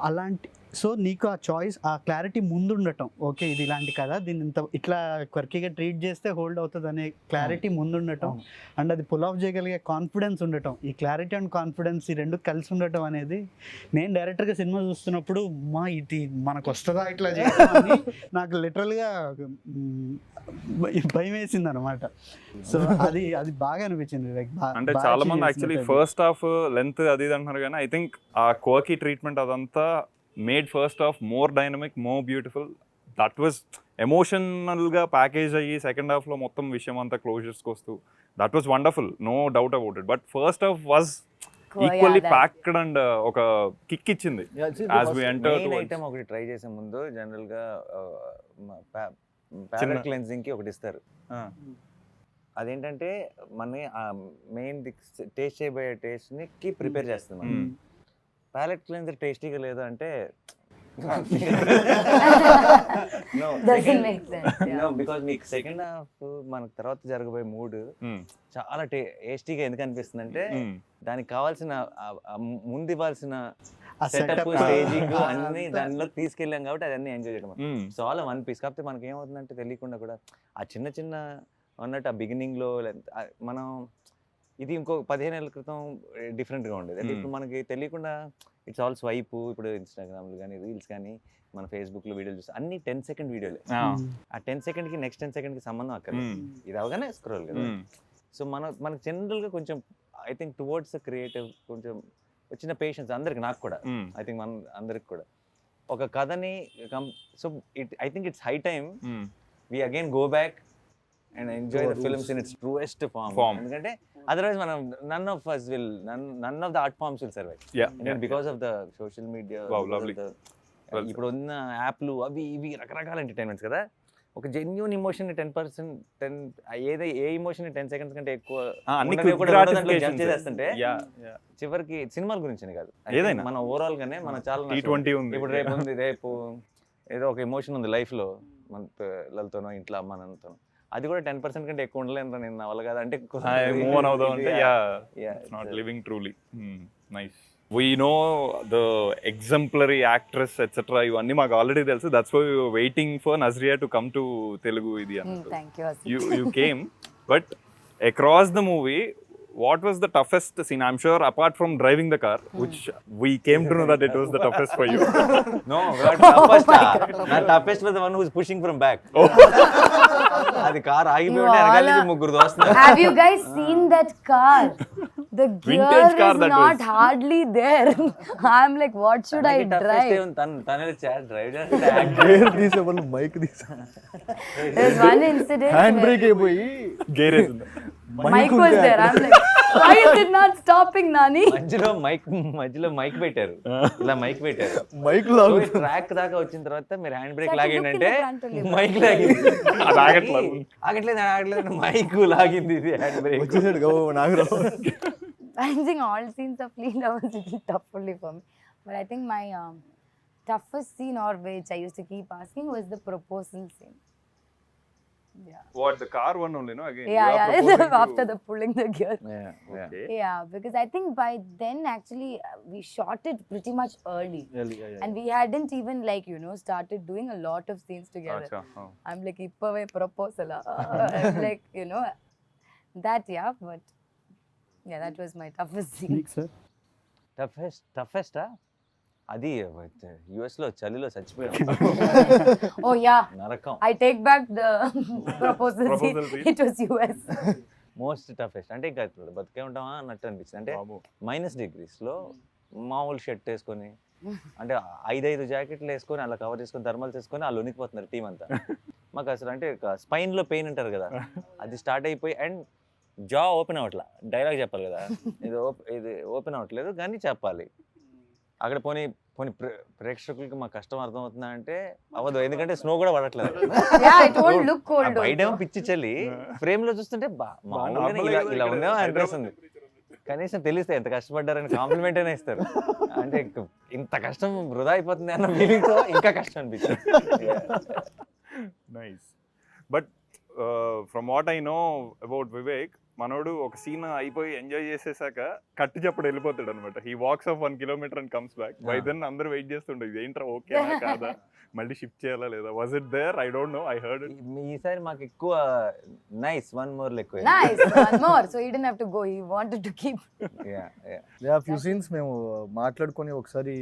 అలాంటి సో నీకు ఆ చాయిస్, ఆ క్లారిటీ ముందు ఉండటం, ఓకే ఇది ఇలాంటి కదా, దీన్ని ఇంత ఇట్లా క్వర్కీగా ట్రీట్ చేస్తే హోల్డ్ అవుతుంది అనే క్లారిటీ ముందు ఉండటం, అండ్ అది పుల్ ఆఫ్ చేయగలిగే కాన్ఫిడెన్స్ ఉండటం, ఈ క్లారిటీ అండ్ కాన్ఫిడెన్స్ ఈ రెండు కలిసి ఉండటం అనేది, నేను డైరెక్టర్గా సినిమా చూస్తున్నప్పుడు మా ఇది మనకు వస్తుందా ఇట్లా చేయడం అని నాకు లిటరల్గా భయం వేసింది అనమాట. సో అది అది బాగా అనిపించింది. అంటే చాలా మంది యాక్చువల్లీ ఫస్ట్ హాఫ్ లెంత్ అది ఇది అంటున్నారు, కానీ ఐ థింక్ ఆ కోకి ట్రీట్మెంట్ అదంతా made first half more dynamic, more beautiful. That was ఎమోషనల్గా ప్యాకేజ్ అయ్యి సెకండ్ హాఫ్లో మొత్తం విషయం అంతా క్లోజర్స్కి వస్తూ that was wonderful, no doubt about it. But first half was equally packed and ఒక కిక్ ఇచ్చింది. As we enter main item ఒకటి ట్రై చేసే ముందు జనరల్గా ప్యాలెట్ క్లెన్జింగ్ కి ఒకటి ఇస్తారు. అదేంటంటే మన మెయిన్ టేస్ట్ చేయబోయే టేస్ట్ కి ప్రిపేర్ చేస్తుంది. ప్యాలెట్ క్లెన్జర్ టేస్టీగా లేదు అంటే Doesn't make sense. Yeah. Because మీకు సెకండ్ హాఫ్ మనకు తర్వాత జరగబోయే మూడ్ చాలా టేస్టీగా ఎందుకు అనిపిస్తుంది అంటే దానికి కావాల్సిన ముందు ఇవ్వాల్సిన సెటప్ స్టేజింగ్ అన్ని దానిలో తీసుకెళ్ళాం కాబట్టి అదన్నీ ఎంజాయ్ చేయడం. So all one piece. కాకపోతే మనకి ఏమవుతుందంటే తెలియకుండా కూడా ఆ చిన్న చిన్న అన్నట్టు ఆ బిగినింగ్ లో మనం ఇది ఇంకో 15 ఏళ్ళ క్రితం డిఫరెంట్గా ఉండేది. అంటే ఇప్పుడు మనకి తెలియకుండా ఇట్స్ ఆల్ స్వైప్. ఇప్పుడు ఇన్స్టాగ్రామ్లు కానీ రీల్స్ కానీ మన ఫేస్బుక్లో వీడియోలు చూస్తే అన్ని 10 సెకండ్ వీడియోలే. ఆ 10 సెకండ్కి నెక్స్ట్ 10 సెకండ్కి సంబంధం అక్కర్లేదు, ఇది అవగానే స్క్రోల్ కదా. సో మనకు జనరల్గా కొంచెం I think towards the creative కొంచెం వచ్చిన పేషెన్స్ అందరికి, నాకు కూడా ఐ థింక్ మన అందరికి కూడా ఒక కథని so I think it's high time we again go back and enjoy the films in its truest form. ఎందుకంటే అదర్వైజ్ మనం none of the art forms will survive because of the social media. ఇప్పుడు ఉన్న యాప్లు అవి ఇవి రకరకాల entertainments కదా. ఒక genuine emotion 10% a emotion 10 seconds కంటే ఎక్కువ చేస్తుంటే చివరికి సినిమాల గురించి కాదు, ఏదైనా మన ఓవరాల్ గానే మన చాలా ఇప్పుడు రేపు ఏదో ఒక ఎమోషన్ ఉంది లైఫ్ లో, మన పిల్లలతోనో ఇంట్లో అమ్మ నాన్నతోనో, అది కూడా 10% కంటే ఎక్కువ ఉండలేదు నేను అవ్వాలి కదా అంటే మూవ్ ఆన్ అవుదాం అంటే not living truly. Nice. We know the exemplary actress etc. ఇవన్నీ మాకు ఆల్రెడీ తెలుసు. That's why we were waiting for Nazriya to come to Telugu ఇది అన్నట్టు. Thank you. You came, but across the movie what was the toughest scene? I'm sure apart from driving the car, which we came to know that it was the toughest for you. No, toughest was the one who was pushing from back. అది car ఆగిపోయి ఉంటే వెనకాల నుంచి ముగ్గురు దోస్తున్నారు. Have you guys seen that car? The gear is not hardly there. I'm like, what should I drive? తనని drive gear తీసే వాళ్ళు mic తీసా, There's one incident hand brake అయిపోయి Gear is Mike was there. I'm like, why is it not stopping, Nani? మధ్యలో mic పెట్టారు, ఇలా mic పెట్టారు. Mic track దాకా వచ్చిన తర్వాత మీరు హ్యాండ్ బ్రేక్ లాగిందంటే మైక్ లాగింది, ఆగట్లేదు మైక్ లాగింది, ఇది హ్యాండ్ బ్రేక్ వచ్చేసాడు Nagarao. I think all scenes of Leela was a little tough only for me. But I think my toughest scene, or which I used to keep asking, was the proposal scene. Yeah. What, the car one only, no? Again. Yeah. After the pulling the gear. Yeah. Okay. Yeah, because I think by then actually we shot it pretty much early. And we hadn't even started doing a lot of scenes together. Achha. I'm like, ippave proposal. I'm like, that, yeah, but yeah, that was my toughest scene. Toughest అది US లో చలిలో చచ్చిపోయాం. Oh yeah, నరకం. I take back the proposal scene. It was US. Most toughest అంటే ఇంకా బతికే ఉంటామా అన్నట్టు అనిపిస్తుంది. అంటే -degrees లో మామూలు షర్ట్ వేసుకొని, అంటే 5 జాకెట్లు వేసుకొని అలా కవర్ చేసుకొని థర్మల్స్ వేసుకొని వాళ్ళు వణికిపోతున్నారు టీం అంతా. మాకు అసలు అంటే స్పైన్ లో పెయిన్ అంటారు కదా, అది స్టార్ట్ అయిపోయి అండ్ జా ఓపెన్ అవ్వట్లా. డైలాగ్ చెప్పాలి కదా, ఇది ఓపెన్ అవ్వట్లేదు కానీ చెప్పాలి. అక్కడ పోనీ ప్రేక్షకులకి మా కష్టం అర్థమవుతుందా అంటే అవ్వదు, ఎందుకంటే స్నో కూడా పడట్లేదు. Yeah, it won't look cold. బయటేమో పిచ్చి చలి, ఫ్రేమ్ లో చూస్తుంటే మామూలుగా ఇలా ఉందేమో అనిపిస్తుంది. కనీసం తెలిస్తే ఎంత కష్టపడ్డారని కాంప్లిమెంట్ అయినా ఇస్తారు. అంటే ఇంత కష్టం వృధా అయిపోతుంది అన్న ఫీలింగ్ తో ఇంకా కష్టం అనిపిస్తుంది. Nice. But from what I know about Vivek, మనోడు ఒక సీన్ అయిపోయి ఎంజాయ్ చేసేసాక కట్టు చెప్పడు వెళ్ళిపోతాడు అనమాట. He walks off 1 kilometer and comes back. By then అందరూ వెయిట్ చేస్తుండే, ఇది ఏంట్రా ఓకేనా కాదా, మళ్ళీ షిఫ్ట్ చేయాలా లేదా. Was it there? I don't know, I heard it. ఈసారి మాకు ఎక్కువ నైస్ వన్ మోర్ ఎక్కువ. Nice, one more. So he didn't have to go. He wanted to keep. Yeah, few scenes మేము మాట్లాడుకొని ఒకసారి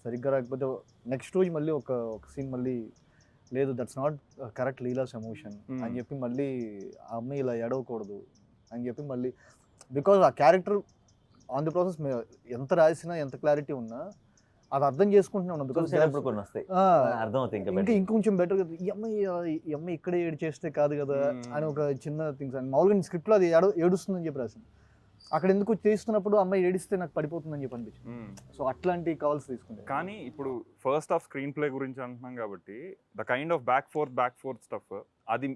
సరిగ్గా రాకపోతే నెక్స్ట్ రోజు మళ్ళీ ఒక సీన్ మళ్ళీ లేదు, that's not correct Leela's emotion అని చెప్పి మళ్ళీ ఆ అమ్మాయి ఇలా ఏడవకూడదు అని చెప్పి మళ్ళీ, బికాజ్ ఆ క్యారెక్టర్ ఆన్ ది ప్రాసెస్ ఎంత రాసినా ఎంత క్లారిటీ ఉన్నా అది అర్థం చేసుకుంటూనే ఉన్నాం. బికాజ్ ఇంకా ఇంకొంచెం బెటర్ కదా, ఈ అమ్మాయి ఇక్కడే ఏడు చేస్తే కాదు కదా అని ఒక చిన్న థింగ్స్. అండ్ మామూలుగా స్క్రిప్ట్లో అది ఏడుస్తుందని చెప్పి రాసింది, అక్కడ ఎందుకు చేస్తున్నప్పుడు అమ్మాయి ఏడిస్తే నాకు పడిపోతుందని చెప్పి అనిపించింది. సో అట్లాంటి కాల్స్ తీసుకుంటే. కానీ ఇప్పుడు ఫస్ట్ హాఫ్ స్క్రీన్ ప్లే గురించి అంటున్నాం కాబట్టి the kind of back fourth stuff అది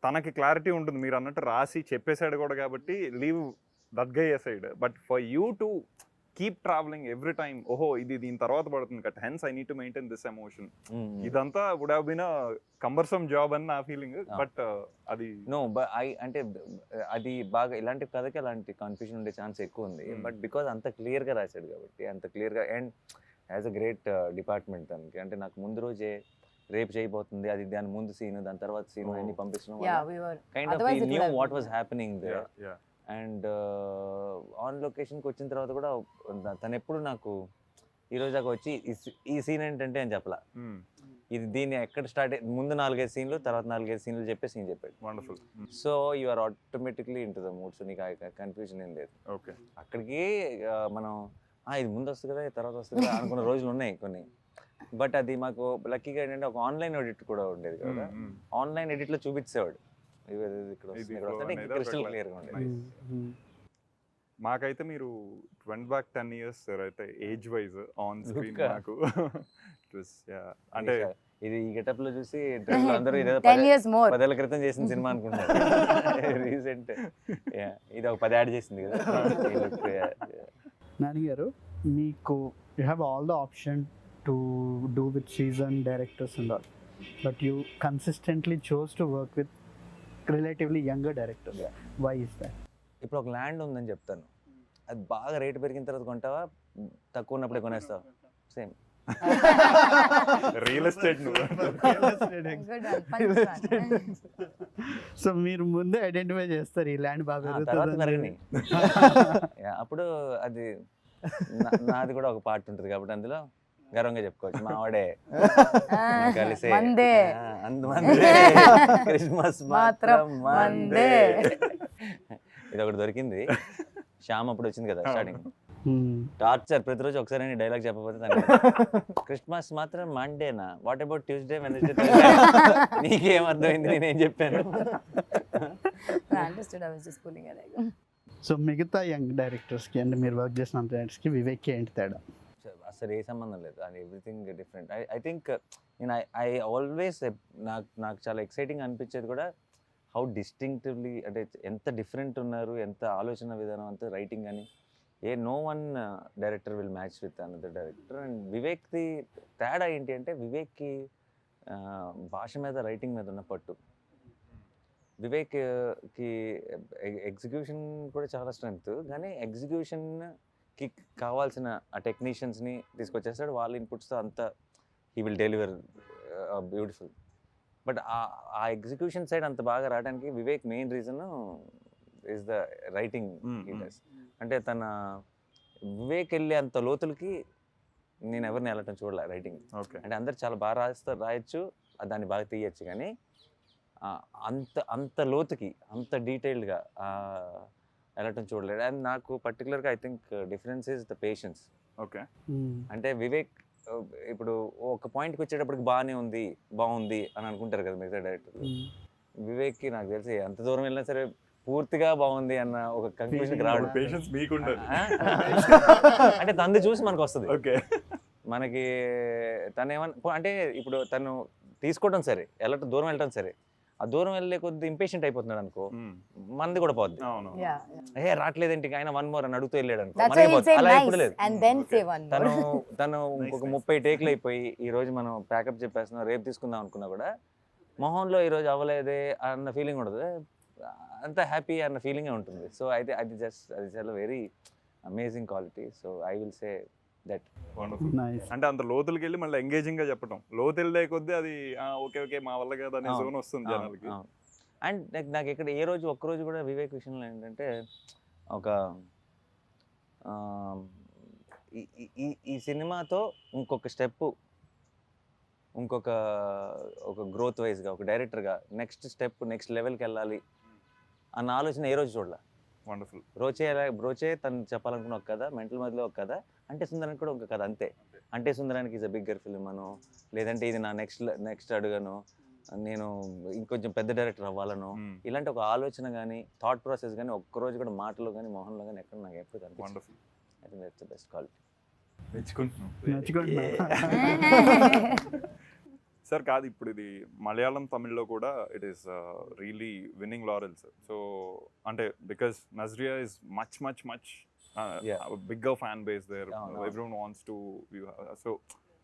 తనకి క్లారిటీ ఉంటుంది. మీరు అన్నట్టు రాసి చెప్పేసాడు కూడా కాబట్టి leave that guy aside. But for you to keep travelling every time, ఓహో ఇది దీని తర్వాత పడుతుంది cut, hence I need to maintain this emotion. ఇదంతా would have been cumbersome job అని నా ఫీలింగ్. బట్ అది నో అంటే అది బాగా ఇలాంటి కథకి అలాంటి కన్ఫ్యూజన్ ఉండే ఛాన్స్ ఎక్కువ ఉంది. బట్ బికాజ్ అంత క్లియర్గా రాశాడు కాబట్టి, అంత క్లియర్గా, and as a great department దానికి. అంటే నాకు ముందు రోజే రేపు చేయబోతుంది, అది దాని ముందు సీన్, దాని తర్వాత సీన్ అన్ని పంపించడం kind of he knew what was happening there. And on లొకేషన్కి వచ్చిన తర్వాత కూడా తను ఎప్పుడు నాకు ఈ రోజు దాకా వచ్చి ఈ సీన్ ఏంటంటే అని చెప్పలా, ఇది దీన్ని ఎక్కడ స్టార్ట్ ముందు 4-5 సీన్లు, తర్వాత 4-5 సీన్లు చెప్పి సీన్ చెప్పాడు. Wonderful. So you are automatically into the mood. So నీకు కన్ఫ్యూజన్ ఏం లేదు. ఓకే, అక్కడికి మనం ఇది ముందు వస్తుంది కదా తర్వాత వస్తుంది కదా అనుకున్న రోజులు ఉన్నాయి కొన్ని. బట్ అది మాకు లక్కీగా ఏంటంటే ఒక ఆన్లైన్ ఎడిట్ కూడా ఉండేది కదా, ఆన్లైన్ ఎడిట్లో చూపించేవాడు ఇక్కడ క్రిస్టల్ క్లియర్గా ఉండేది. మాకైతే మీరు వెంట్ బ్యాక్ 10 years సార్, అయితే ఏజ్ వైజ్ ఆన్ స్క్రీన్ నాకు అంటే ఇది ఈ గెటప్ లో చూసి అందరూ 10 years more 10 ఏళ్ల క్రితం చేసిన సినిమా అనుకుంటారు. రీసెంట్ ఇది ఒక 10 యాడ్ చేసింది కదా. నాని గారు, మీకు you have all the option to do with seasoned directors and all, but you consistently chose to work with relatively younger directors. Why is that? ఇప్పుడు ఒక ల్యాండ్ ఉందని చెప్తాను, అది బాగా రేటు పెరిగిన తర్వాత కొంటావా, తక్కువ ఉన్నప్పుడే కొనేస్తావా? Same real estate. సో మీరు ముందే ఐడెంటిఫై చేస్తారు ఈ ల్యాండ్ బాగా పెరిగినాయి. అప్పుడు అది నాది కూడా ఒక పార్ట్ ఉంటుంది కాబట్టి అందులో గర్వంగా చెప్పుకోవచ్చు, మా వాడే కలిసే క్రిస్మస్ మాత్రం మందే. ఇది ఒకటి దొరికింది. శ్యామ్ అప్పుడు వచ్చింది కదా స్టార్టింగ్, టార్చర్ ప్రతిరోజు ఒకసారి డైలాగ్ చెప్పకపోతే క్రిస్మస్ మాత్రం మండేనా, వాట్ అబౌట్ ట్యూస్డే వెనస్డే? నీకేం అర్థమైంది నేనేం చెప్పాను? సో మిగతా యంగ్ డైరెక్టర్స్కి అంటే మీరు వర్క్ చేసిన డైరెక్టర్స్కి వివేక్కి ఏంటి తేడా? అసలు ఏ సంబంధం లేదు, and everything different. I think నేను ఐ ఆల్వేస్ నాకు చాలా ఎక్సైటింగ్ అనిపించేది కూడా హౌ డిస్టింక్టివ్లీ, అంటే ఎంత డిఫరెంట్ ఉన్నారు, ఎంత ఆలోచన విధానం, అంత రైటింగ్ అని. No one director will match with another director. And వివేక్ది తేడా ఏంటి అంటే, వివేక్కి భాష మీద రైటింగ్ మీద ఉన్న పట్టు. వివేక్కి ఎగ్జిక్యూషన్ కూడా చాలా స్ట్రెంగ్త్, కానీ ఎగ్జిక్యూషన్కి కావాల్సిన ఆ టెక్నీషియన్స్ని తీసుకొచ్చేస్తాడు, వాళ్ళ ఇన్పుట్స్తో అంతా he will deliver beautiful. But ఆ ఎగ్జిక్యూషన్ సైడ్ అంత బాగా రావడానికి Vivek main reason is the writing. అంటే వివేక్ వెళ్ళే అంత లోతులకి నేను ఎవరిని వెళ్ళటం చూడలే రైటింగ్. అంటే అందరు చాలా బాగా రాయొచ్చు, దాన్ని బాగా తీయచ్చు, కానీ అంత లోతుకి అంత డీటెయిల్డ్గా వెళ్ళటం చూడలేదు. అండ్ నాకు పర్టికులర్గా I think difference is the patience. Okay, అంటే వివేక్ ఇప్పుడు ఒక పాయింట్కి వచ్చేటప్పటికి బాగుంది అని అనుకుంటారు కదా మిగతా డైరెక్టర్. వివేక్కి నాకు తెలిసి ఎంత దూరం వెళ్ళినా సరే పూర్తిగా బాగుంది అన్న ఒక కంక్లూజన్కి రావడం. పేషెన్స్ మీకుండే అంటే తనది చూసి మనకు వస్తుంది. ఓకే, మనకి తను ఏమన్నా అంటే ఇప్పుడు తను తీసుకోవడం సరే, దూరం వెళ్ళటం సరే, ఆ దూరం వెళ్ళే కొద్ది ఇంపేషెంట్ అయిపోతున్నాడు అనుకో, మనది కూడా పోద్ది. రావట్లేదేంటి ఆయన 1 more అని అడుగుతూ వెళ్ళాడు అనుకో, అలా ఎప్పుడు లేదు. తను ఇంకొక 30 టేక్లు అయిపోయి ఈ రోజు మనం ప్యాకప్ చెప్పేస్తున్నాం, రేపు తీసుకుందాం అనుకున్నా కూడా మొహంలో ఈ రోజు అవ్వలేదే అన్న ఫీలింగ్ ఉండదు, అంత హ్యాపీ అన్న ఫీలింగే ఉంటుంది. సో అయితే అది చాలా very amazing quality. So I will say that. అంటే అంత లోతులకి వెళ్ళి మళ్ళీ ఎంగేజింగ్ గా చెప్పడం, లోతు వెళ్ళే కొద్దీ అది ఓకే మా వల్ల కదా అనే జోన్ వస్తుంది జనాలకి. అండ్ నాకు ఇక్కడ ఒక్కరోజు కూడా వివేక్ విషయంలో ఏంటంటే ఒక ఈ సినిమాతో ఇంకొక స్టెప్, ఒక గ్రోత్ వైజ్గా ఒక డైరెక్టర్గా నెక్స్ట్ స్టెప్, నెక్స్ట్ లెవెల్కి వెళ్ళాలి అన్న ఆలోచన ఏ రోజు చూడాల. వండర్ఫుల్. బ్రోచే తను చెప్పాలనుకున్న ఒక కథ, మెంటల్ మధ్యలో ఒక కథ, అంటే సుందరానికి కూడా ఒక కథ, అంతే. అంటే సుందరానికి ఈజ్ అ బిగ్గర్ ఫిల్మ్ అను, లేదంటే ఇది నా నెక్స్ట్ అడుగను, నేను ఇంకొంచెం పెద్ద డైరెక్టర్ అవ్వాలను, ఇలాంటి ఒక ఆలోచన కానీ థాట్ ప్రాసెస్ కానీ ఒక్కరోజు కూడా మాటలో కానీ మొహంలో కానీ ఎక్కడ నాకు ఎప్పుడు కనిపిస్తుంది. I think that's the best quality. Sir కాదు, ఇప్పుడు ఇది మలయాళం తమిళ్లో కూడా it is really winning laurels. So అంటే because Nazriya is much Yeah. bigger fan base there. అవును. Everyone wants to view. So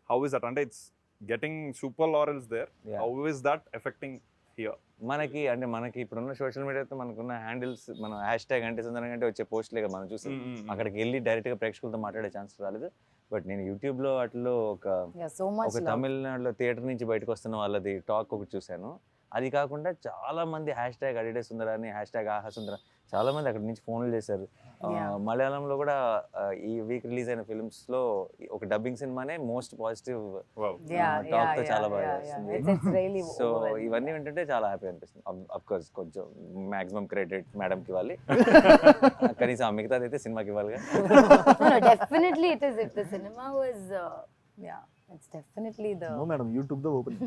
how is that? And it's getting super laurels there. Yeah. How is that affecting here? మనకి ఇప్పుడున్న social మీడియాతో మనకున్న handles, మనం hash tag అంటే సుందరంగా అంటే వచ్చే పోస్ట్లే కదా మనం చూసి అక్కడికి వెళ్ళి డైరెక్ట్గా ప్రేక్షకులతో మాట్లాడే ఛాన్స్ రాలేదు. బట్ నేను యూట్యూబ్లో వాటిలో so much ఒక love. తమిళనాడులో థియేటర్ నుంచి బయటకు వస్తున్న వాళ్ళది టాక్ ఒకటి చూశాను. అది కాకుండా చాలా మంది హ్యాష్ ట్యాగ్ అడిడే సుందరాని, హ్యాష్ ట్యాగ్ ఆహా సుందర, చాలా మంది అక్కడి నుంచి ఫోన్లు చేశారు. Yeah. మలయాళంలో కూడా ఈ వీక్ రిలీజ్ అయిన ఫిల్మ్స్ లో ఒక డబ్బింగ్ సినిమానే మోస్ట్ పాజిటివ్ Wow. టాక్ తో చాలా బాగా వస్తుంది. It's really so overwhelming. ఇవన్నీ ఏంటంటే చాలా హ్యాపీ అనిపిస్తుంది. అఫ్ కోర్స్ కొంచెం మాక్సిమం క్రెడిట్ మేడం కి ఇవ్వాలి, కనీసం ఆ మిగతాది అయితే సినిమాకి ఇవ్వాలి. No, definitely it is. If the cinema was, yeah, it's definitely the. No madam, YouTube though open.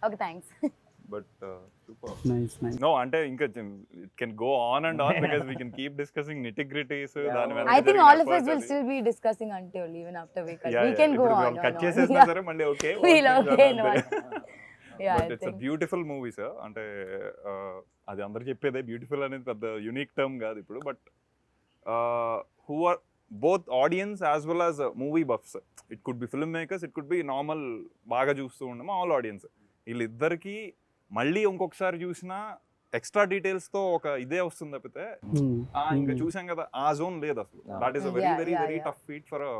Okay, thanks. But super. Nice nice. No, అంటే ఇంకా it can go on and on because we can keep discussing nitty-gritties. దాని వెనక I think జరిగిన all of us efforts will అది. still be discussing until even after we cut. Yeah, We yeah. can go ఇప్పుడు on. వాళ్ళు cut on. చేసేసినా Yeah. సరే మళ్ళీ okay. We'll okay, no. Yeah, but I it's a think. Beautiful movie sir. అంటే అది అందరు చెప్పేదే, beautiful అనేది పెద్ద యూనిక్ టర్మ్ కాదు ఇప్పుడు. But who are both audience as well as movie buffs. It could be film makers, it could be normal బాగా చూస్తూ ఉండము ఆల్ ఆడియన్స్. వీళ్ళిద్దరికి మళ్ళీ ఇంకొకసారి చూసినా ఎక్స్ట్రా డీటెయిల్స్ తో ఒక ఇదే వస్తుంది తప్పితే ఇంకా చూసాం కదా ఆ జోన్ లేదు అసలు. That is a very Yeah, very yeah, very yeah. Tough feet for a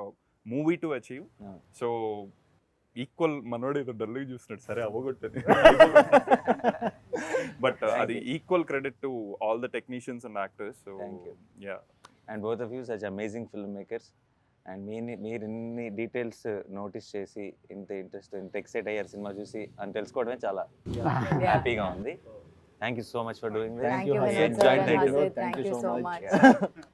movie to achieve. Yeah. So equal మనోడు ఏదో డల్గా చూస్తున్నాడు, సరే అవ్వగొట్టని. బట్ అది equal credit to all the technicians and actors. So Thank you. Yeah, and both of you such amazing film makers. And మీరు ఇన్ని details notice చేసి ఇంత ఇంట్రెస్ట్, ఇంత ఎక్సైట్ అయ్యారు సినిమా చూసి అని తెలుసుకోవడమే చాలా హ్యాపీగా ఉంది. Thank you so much for doing this. Thank you, Hasid. Vinod sir and Thank you. Hasid. Thank Thank you you so so much. much.